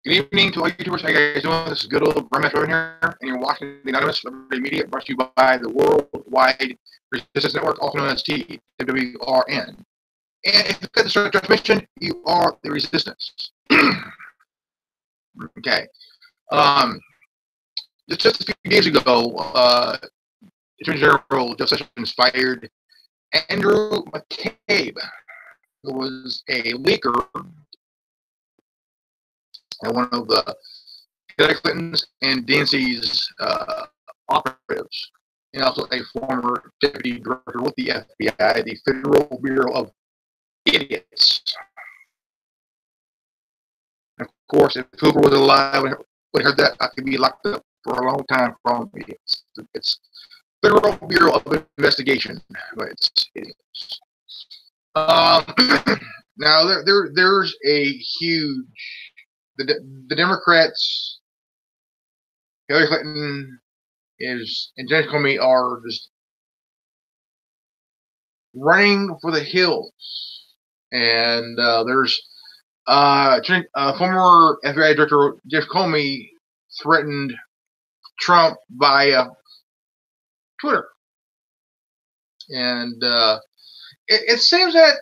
Good evening to all YouTubers. How you guys doing? This is good old Brent over here, and you're watching the Anonymous Celebrity Media, brought to you by the Worldwide Resistance Network, also known as TWRN. And if you get the transmission, you are the resistance. Okay. Just a few days ago, Attorney General Jeff Sessions fired Andrew McCabe, who was a leaker at one of the Hillary Clinton's and DNC's operatives, and also a former deputy director with the FBI, the Federal Bureau of Idiots. Of course, if Hoover was alive would heard that, I could be locked up for a long time for all idiots. It's Federal Bureau of Investigation, but it's idiots. Now there's a huge the Democrats, Hillary Clinton and James Comey are just running for the hills, and there's former FBI Director Jeff Comey threatened Trump via Twitter, and it seems that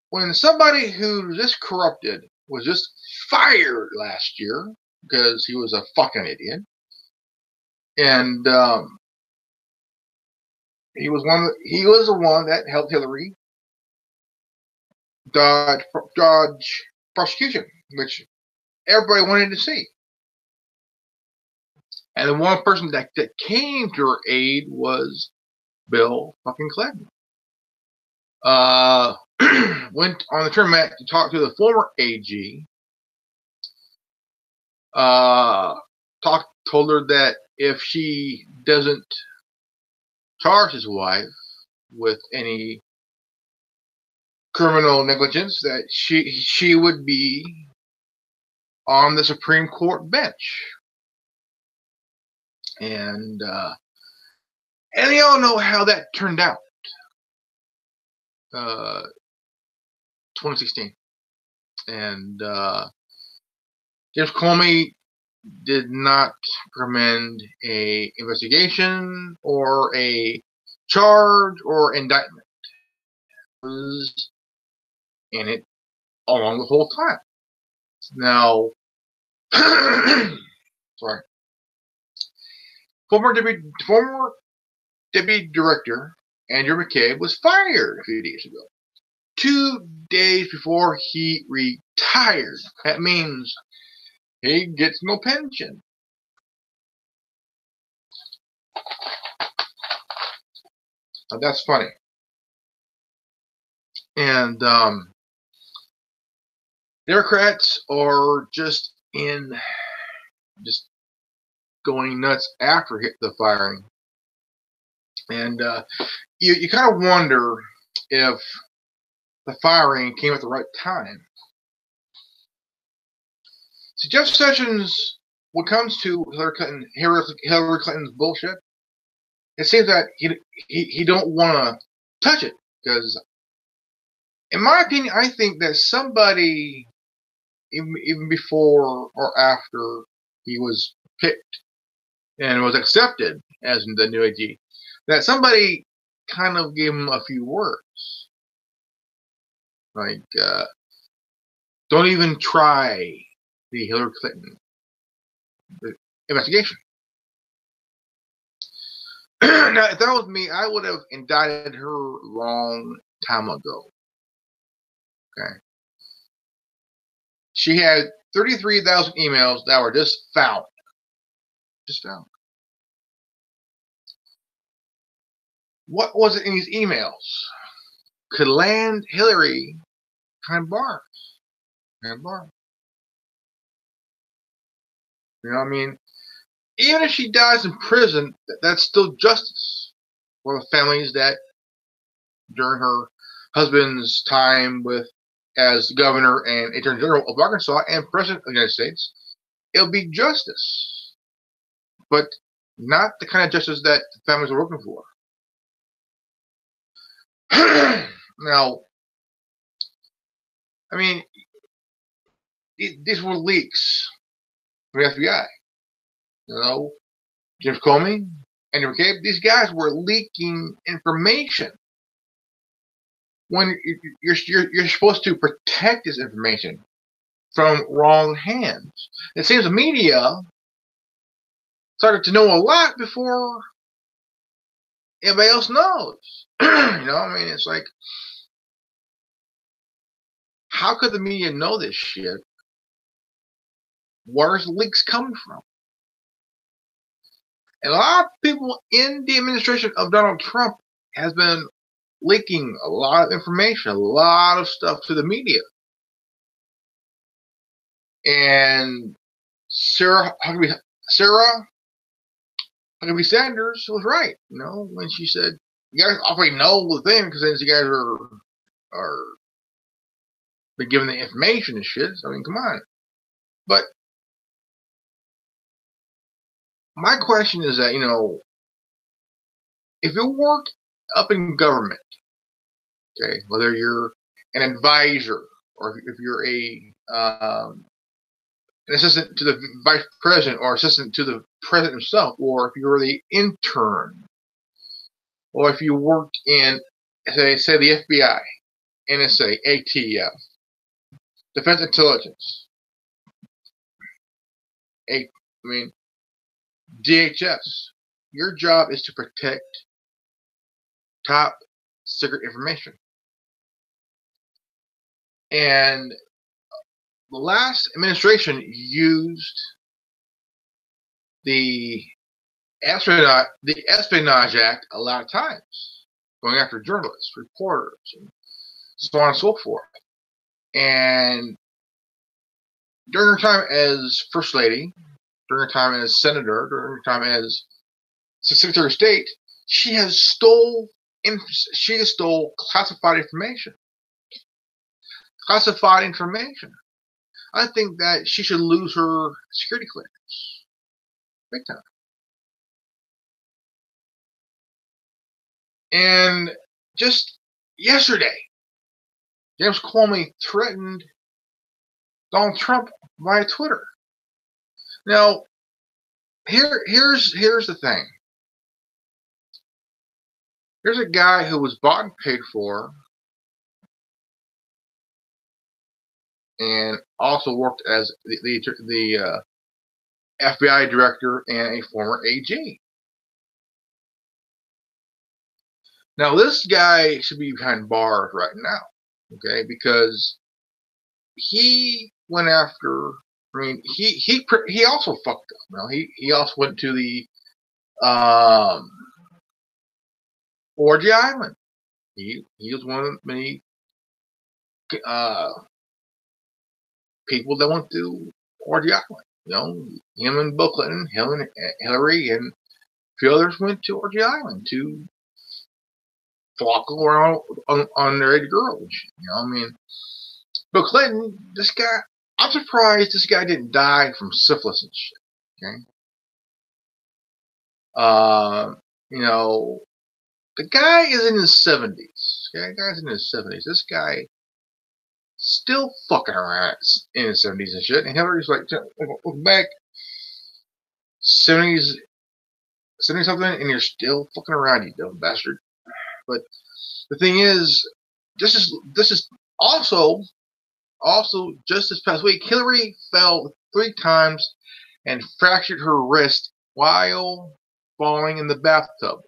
when somebody who's this corrupted was just fired last year because he was a fucking idiot, and he was the one that helped Hillary dodge prosecution, which everybody wanted to see. And the one person that came to her aid was Bill fucking Clinton. Went on the tournament to talk to the former AG. Told her that if she doesn't charge his wife with any criminal negligence, that she would be on the Supreme Court bench. And y'all know how that turned out. 2016. And James Comey did not recommend a investigation or a charge or indictment. It was in it along the whole time. Now, sorry. Former Deputy Director Andrew McCabe was fired a few days ago. 2 days before he retired. That means he gets no pension. Now that's funny. And Democrats are just going nuts after the firing. And you kind of wonder if the firing came at the right time. So Jeff Sessions, when it comes to Hillary Clinton's bullshit, it seems that he don't want to touch it, because, in my opinion, I think that somebody, even before or after he was picked and was accepted as the new AG, that somebody kind of gave him a few words. Like, don't even try the Hillary Clinton investigation. Now, if that was me, I would have indicted her long time ago. Okay. She had 33,000 emails that were just found. Just found. What was it in these emails could land Hillary behind bars? Behind bars. You know what I mean? Even if she dies in prison, that's still justice for the families that, during her husband's time as governor and attorney general of Arkansas and president of the United States, it'll be justice, but not the kind of justice that the families are looking for. Now, I mean, these were leaks from the FBI. You know, James Comey, Andrew McCabe, these guys were leaking information when you're supposed to protect this information from wrong hands. It seems the media started to know a lot before everybody else knows. You know, I mean, it's like, how could the media know this shit? Where's the leaks coming from? And a lot of people in the administration of Donald Trump has been leaking a lot of information, a lot of stuff to the media. And Sarah Huckabee Sanders was right, you know, when she said, you guys already know the thing because since you guys are been given the information and shit. I mean, come on. But my question is that, you know, if you work up in government, okay, whether you're an advisor or if you're an assistant to the vice president or assistant to the president himself, or if you're the intern, or if you work in, say the FBI, NSA, ATF, Defense Intelligence, DHS, your job is to protect top secret information. And the last administration used the Espionage Act a lot of times, going after journalists, reporters, and so on and so forth. And during her time as First Lady, during her time as Senator, during her time as Secretary of State, she has stole classified information. Classified information. I think that she should lose her security clearance. Big time. And just yesterday, James Comey threatened Donald Trump via Twitter. Now, here's the thing. Here's a guy who was bought and paid for, and also worked as the FBI director and a former AG. Now, this guy should be behind bars right now, okay? Because he went after. I mean, he also fucked up. You know, he also went to the Orgy Island. He was one of many people that went to Orgy Island. You know, him and Bill Clinton, him and Hillary, and a few others went to Orgy Island to flock around on underage girls. You know, I mean, Bill Clinton, this guy, I'm surprised this guy didn't die from syphilis and shit. Okay. You know, the guy is in his 70s. Okay, the guy's in his 70s. This guy still fucking around in his 70s and shit. And Hillary's like, look back, 70s, 70 something, and you're still fucking around, you dumb bastard. But the thing is, this is also just this past week, Hillary fell 3 times and fractured her wrist while falling in the bathtub.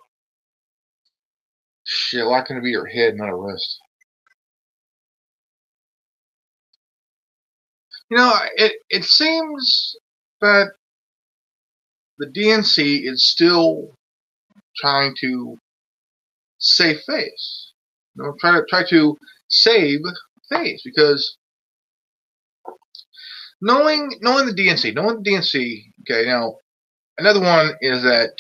Shit, why couldn't it be her head, not her wrist? You know, it seems that the DNC is still trying to save face. You know, try to save face, because knowing the DNC. Okay, now another one is that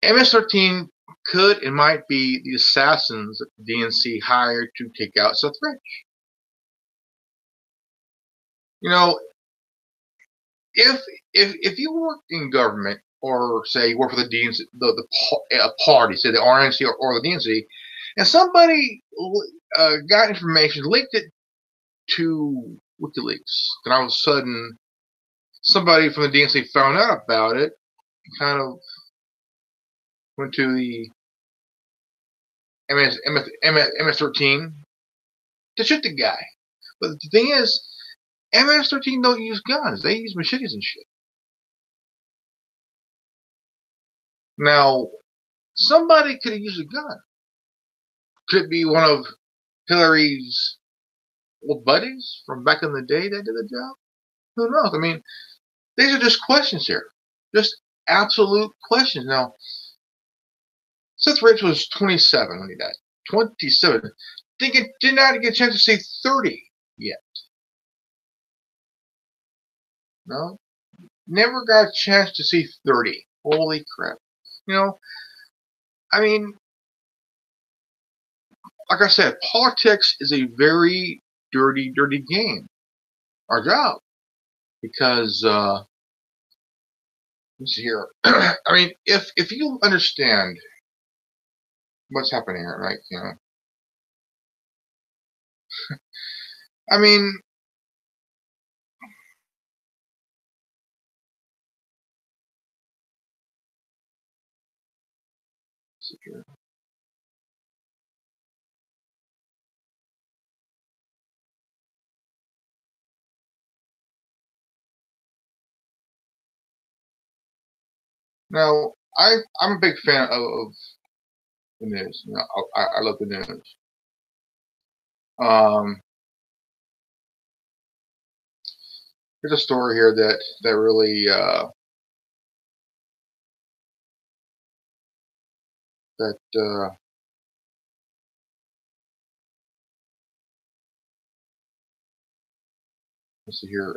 MS-13 could and might be the assassins that the DNC hired to take out Seth Rich. You know, if you work in government, or say you work for the DNC, the party, say the RNC or the DNC, and somebody got information, leaked it to WikiLeaks, then all of a sudden somebody from the DNC found out about it, kind of went to the MS-13 to shoot the guy. But the thing is, MS-13 don't use guns. They use machetes and shit. Now, somebody could have used a gun. Could it be one of Hillary's old buddies from back in the day that did the job? Who knows? I mean, these are just questions here. Just absolute questions. Now, Seth Rich was 27 when he died. 27. Did not get a chance to see 30 yet. No? Never got a chance to see 30. Holy crap. You know, I mean, like I said, politics is a very dirty, dirty game. Our job. Because, let's see here. I mean, if you understand what's happening here, right? You know, I mean, let's see here. Now, I'm a big fan of the news. You know, I love the news. Here's a story here that really let's see here.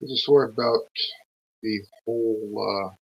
There's a story about the whole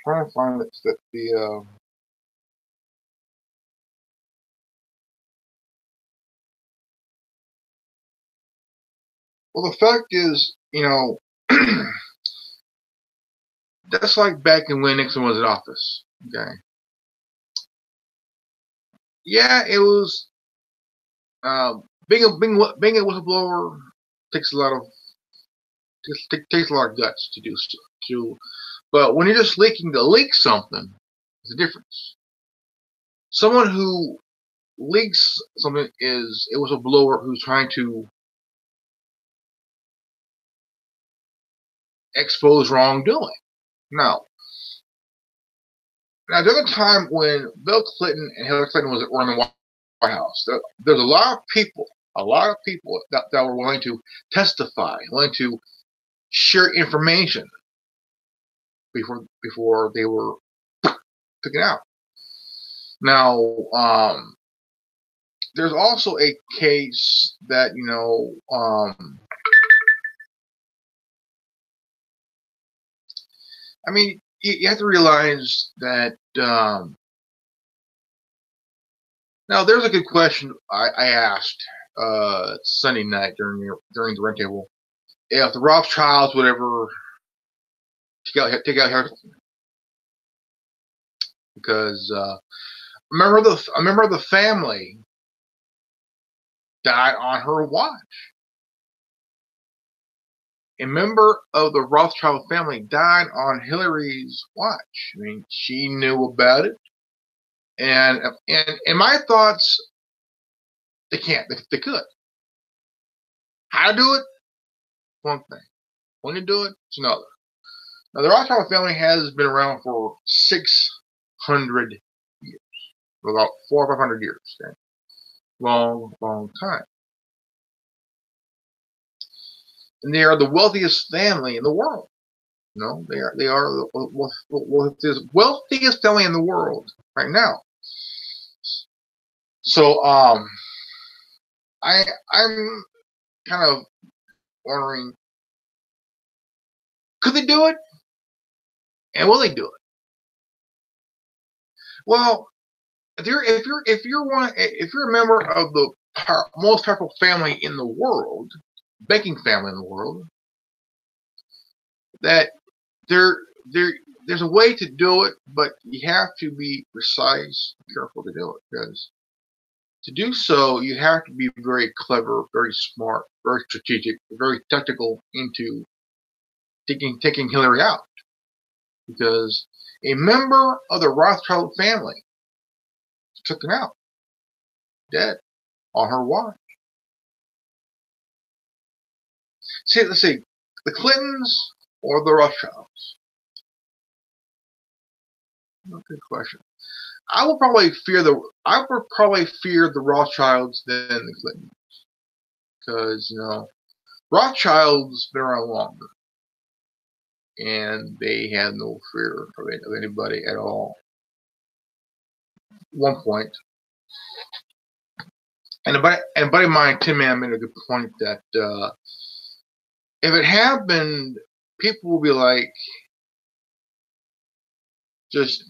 trying to find it that the well, the fact is, you know, that's like back in when Nixon was in office. Okay. Yeah, it was being a whistleblower takes a lot of takes a lot of guts to do to, but when you're just leaking to leak something, there's a difference. Someone who leaks something is a whistleblower who's trying to expose wrongdoing. Now there's a time when Bill Clinton and Hillary Clinton were in the White House. There's a lot of people that were willing to testify, willing to share information before they were taken out. Now, there's also a case that, you know, I mean, you have to realize that now there's a good question I asked Sunday night during the rent table. If the Rothschilds would ever take out Hillary Clinton, because a member of the family died on her watch. A member of the Rothschild family died on Hillary's watch. I mean, she knew about it, and my thoughts, they can't. They could. How to do it? One thing. When to do it, it's another. Now, the Rothschild family has been around for 600 years, for about 400 or 500 years. Okay? Long, long time. And they are the wealthiest family in the world. You know, they are the wealthiest family in the world right now. So, I'm kind of wondering, could they do it, and will they do it? Well, if you're a member of the most powerful family in the world, banking family in the world, that there there's a way to do it, but you have to be precise, careful to do it, because to do so, you have to be very clever, very smart, very strategic, very tactical into taking Hillary out, because a member of the Rothschild family took him out, dead, on her watch. See, let's see, the Clintons or the Rothschilds? Good question. I would probably fear the Rothschilds than the Clintons, because Rothschilds been around longer, and they had no fear of anybody at all. At one point, and a buddy of mine, Tim Man, made a good point that if it happened, people will be like, just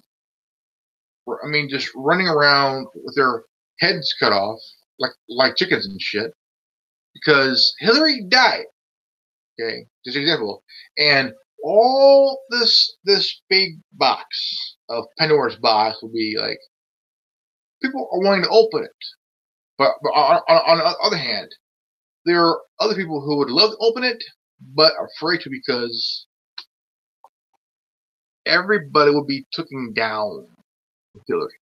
running around with their heads cut off like chickens and shit, because Hillary died. Okay, just an example, and all this big box of Pandora's box will be like, people are wanting to open it, but on the other hand, there are other people who would love to open it but are afraid to, because everybody will be taken down with Hillary.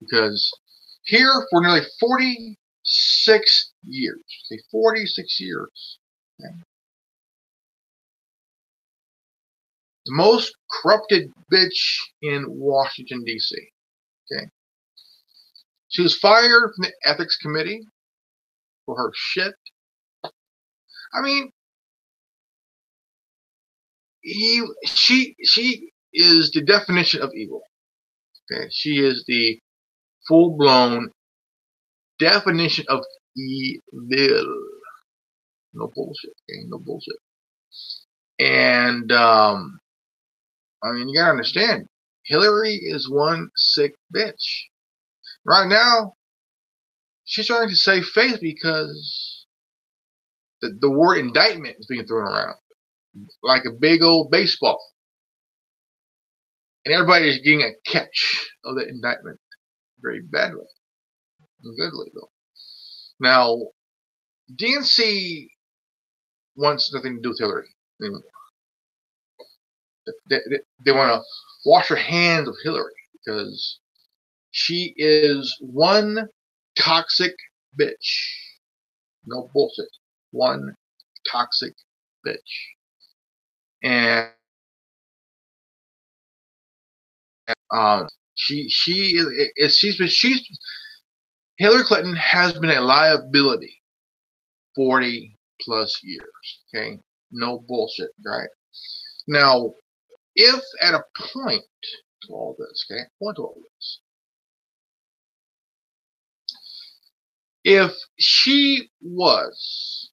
Because here for nearly 46 years, okay, 46 years, okay, the most corrupted bitch in Washington, D.C. Okay, she was fired from the ethics committee for her shit. I mean, she is the definition of evil. Okay, she is the full-blown definition of evil. No bullshit. Okay, no bullshit. And I mean, you gotta understand, Hillary is one sick bitch. Right now, she's trying to save face because the word indictment is being thrown around like a big old baseball. And everybody is getting a catch of the indictment very badly and goodly, though. Now, DNC wants nothing to do with Hillary anymore. They want to wash their hands of Hillary because she is one toxic bitch. No bullshit. One toxic bitch. And Hillary Clinton has been a liability 40 plus years. Okay, no bullshit, right? Now, if at a point to all this, okay, if she was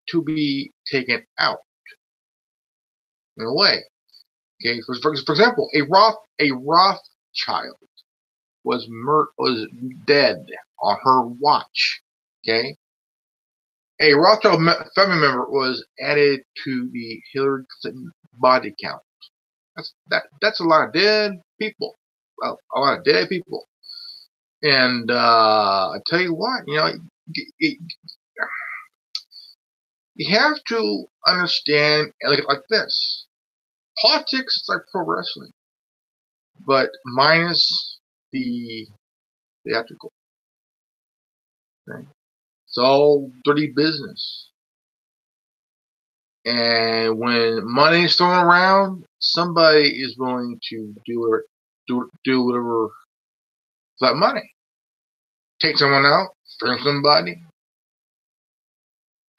to be taken out in a way, okay, for example, a Rothschild was dead on her watch, okay. A Rothschild family member was added to the Hillary Clinton body count. That's a lot of dead people. Well, a lot of dead people. And I tell you what, you have to understand like this. Politics is like pro wrestling, but minus the theatrical. Okay? It's all dirty business. And when money is thrown around, somebody is willing to do whatever for that money. Take someone out, frame somebody,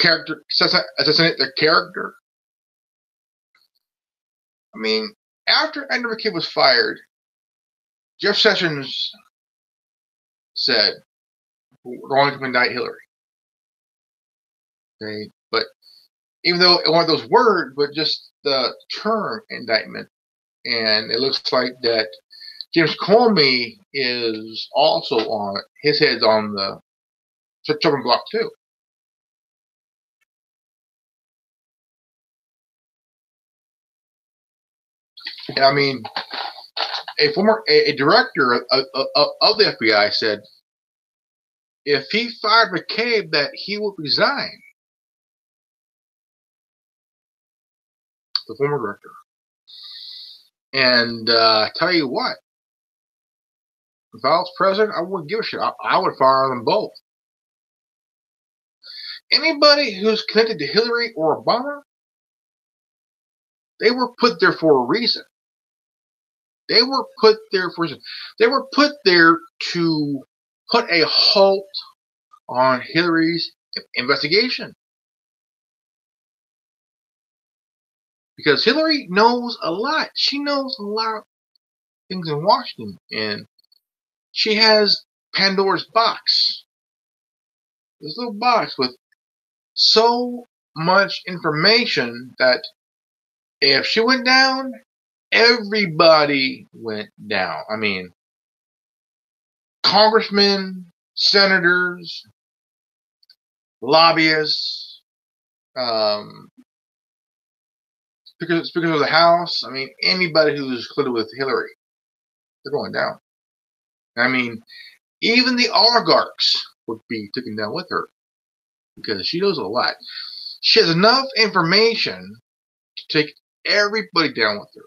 assassinate their character. I mean, after Andrew McCabe was fired, Jeff Sessions said, wrongly to indict Hillary. Okay, but even though it wasn't those words, but just the term indictment, and it looks like that James Comey is also on it. His head's on the chopping block too. And I mean, a director of the FBI said if he fired McCabe, that he would resign. The former director. And tell you what, if I was president, I wouldn't give a shit. I would fire them both. Anybody who's connected to Hillary or Obama, they were put there for a reason. They were put there for a reason. They were put there to put a halt on Hillary's investigation. Because Hillary knows a lot. She knows a lot of things in Washington. And she has Pandora's box. This little box with so much information that if she went down, everybody went down. I mean, congressmen, senators, lobbyists, speakers of the House. I mean, anybody who's colluded with Hillary, they're going down. I mean, even the oligarchs would be taken down with her because she knows a lot. She has enough information to take everybody down with her.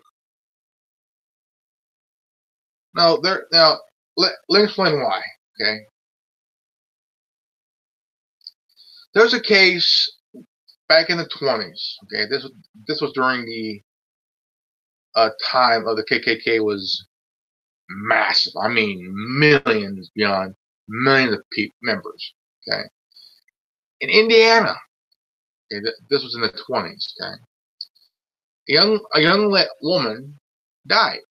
Now, let me explain why. Okay, there's a case back in the 20s. Okay, this was during the time of the KKK was massive. I mean, millions beyond millions of members. Okay, in Indiana. Okay, this was in the 20s. Okay, a young woman died.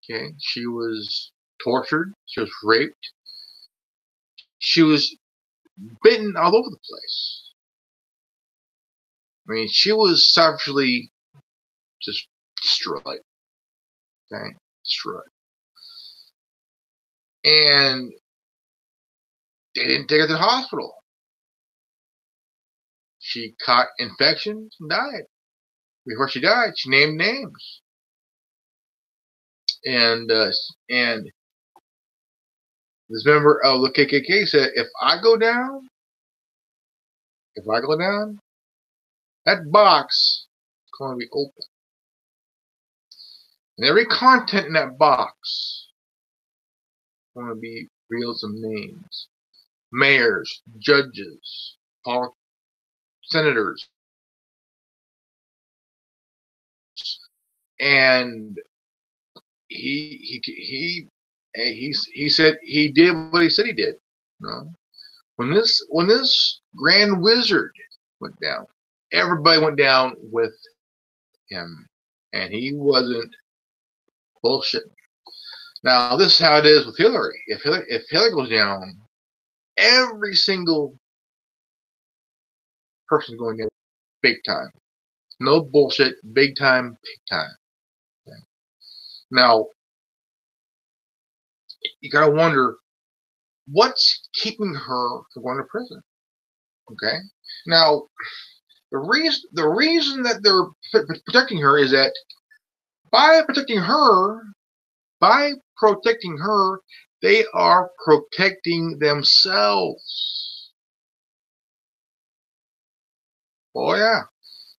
Okay, she was tortured. She was raped. She was bitten all over the place. I mean, she was savagely just destroyed. Okay, destroyed. And they didn't take her to the hospital. She caught infections and died. Before she died, she named names. And this member of the KKK said, if I go down, that box is going to be open. And every content in that box is going to be revealed some names. Mayors, judges, senators. And he said he did what he said he did. You know? When this grand wizard went down, everybody went down with him, and he wasn't bullshit. Now this is how it is with Hillary. If Hillary goes down, every single person going down big time. No bullshit, big time, big time. Okay. Now you gotta wonder what's keeping her from going to prison. Okay. Now the reason that they're protecting her is that by protecting her, they are protecting themselves. Oh yeah.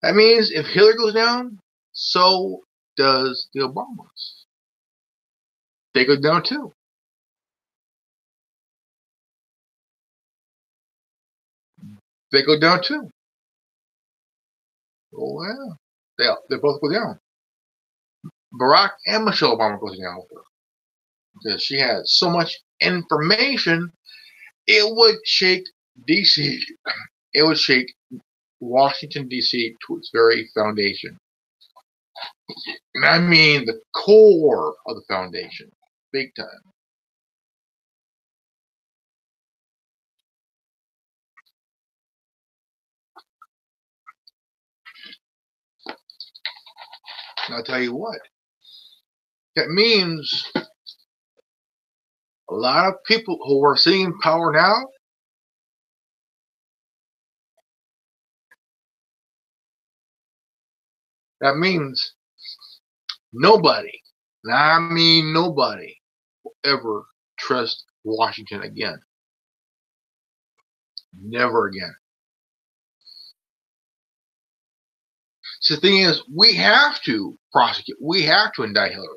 That means if Hillary goes down, so does the Obamas. They go down too. They go down too. Oh yeah. They both go down. Barack and Michelle Obama goes down with her. Because she had so much information, it would shake DC. It would shake Washington, D.C. to its very foundation. And I mean the core of the foundation. Big time. And I'll tell you what. That means a lot of people who are sitting in power now, that means nobody, and I mean nobody, will ever trust Washington again. Never again. So the thing is, we have to prosecute. We have to indict Hillary.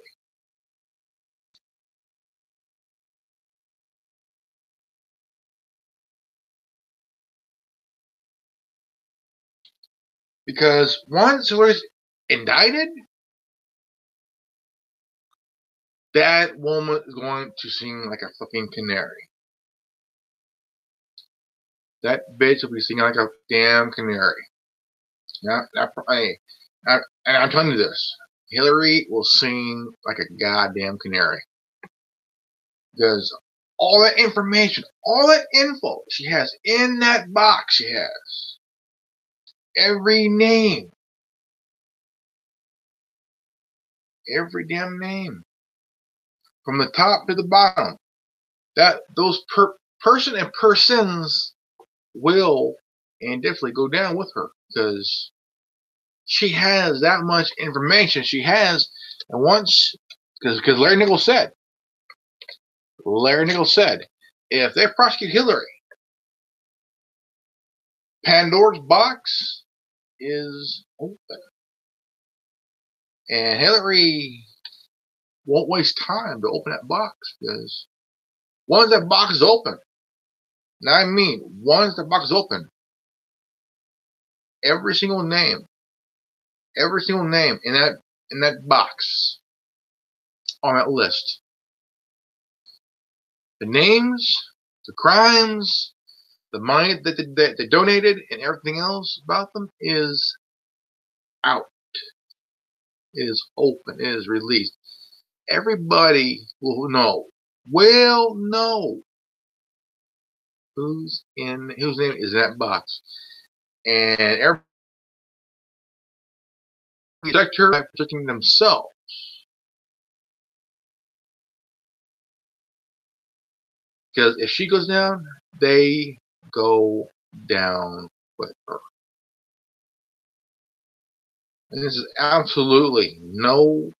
Because once Hillary's indicted, that woman is going to sing like a fucking canary. That bitch will be singing like a damn canary. Yeah, and I'm telling you this. Hillary will sing like a goddamn canary. Because all that information, all that info she has in that box, she has every name, every damn name, from the top to the bottom. That those person and persons will and definitely go down with her because she has that much information. She has, and once because Larry Nichols said, if they prosecute Hillary, Pandora's box is open. And Hillary won't waste time to open that box because once that box is open, and I mean once the box is open, every single name in that box on that list, the names, the crimes, the money that they donated, and everything else about them is out. It is open. It is released. Everybody will know whose name is in that box, and every protector by protecting themselves. Because if she goes down, they go down with her. And this is absolutely no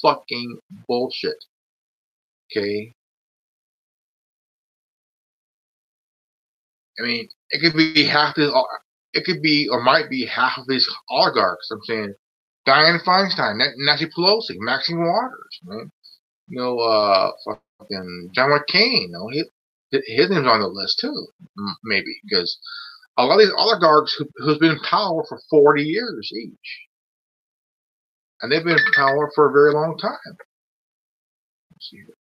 fucking bullshit. Okay? I mean, it could be or might be half of these oligarchs. I'm saying Dianne Feinstein, Nancy Pelosi, Maxine Waters, man. Fucking John McCain. His name's on the list too, maybe, because a lot of these oligarchs who's been in power for 40 years each, and they've been in power for a very long time. Let's see here.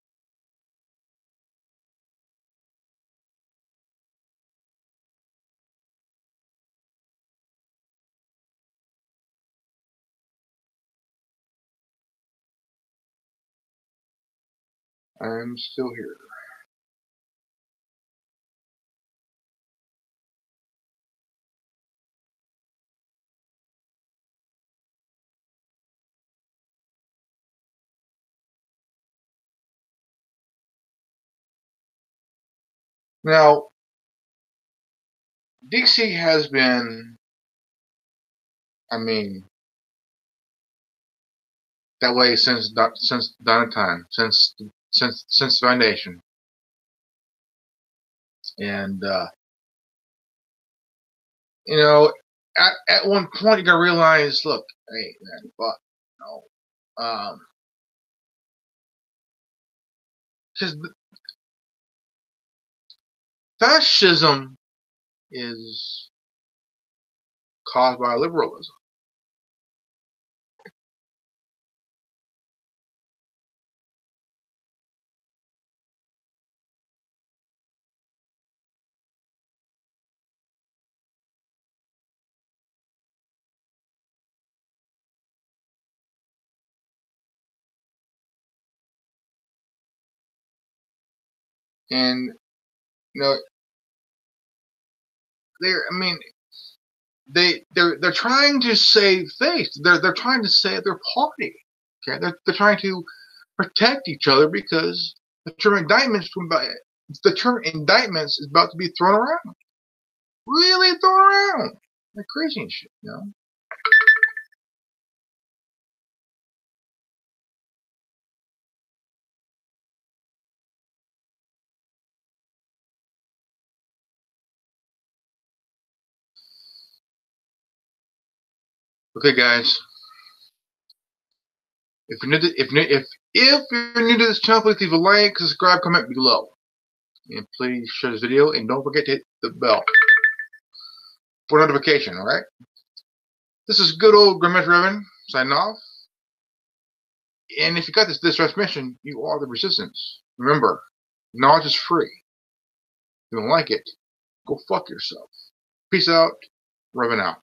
I'm still here. Now, DC has been, I mean, that way since dawn of time, since foundation, and at one point you gotta realize, look, hey man, fuck, because fascism is caused by liberalism. And there, I mean, they're trying to save face. They're trying to save their party. Okay, they're trying to protect each other because the term indictments is about to be thrown around. Really thrown around like crazy and shit, you know. Okay, guys. If you're new to this channel, please leave a like, subscribe, comment below, and please share this video. And don't forget to hit the bell for notification. All right. This is good old Grimace Revan signing off. And if you got this transmission, you are the resistance. Remember, knowledge is free. If you don't like it, go fuck yourself. Peace out. Revan out.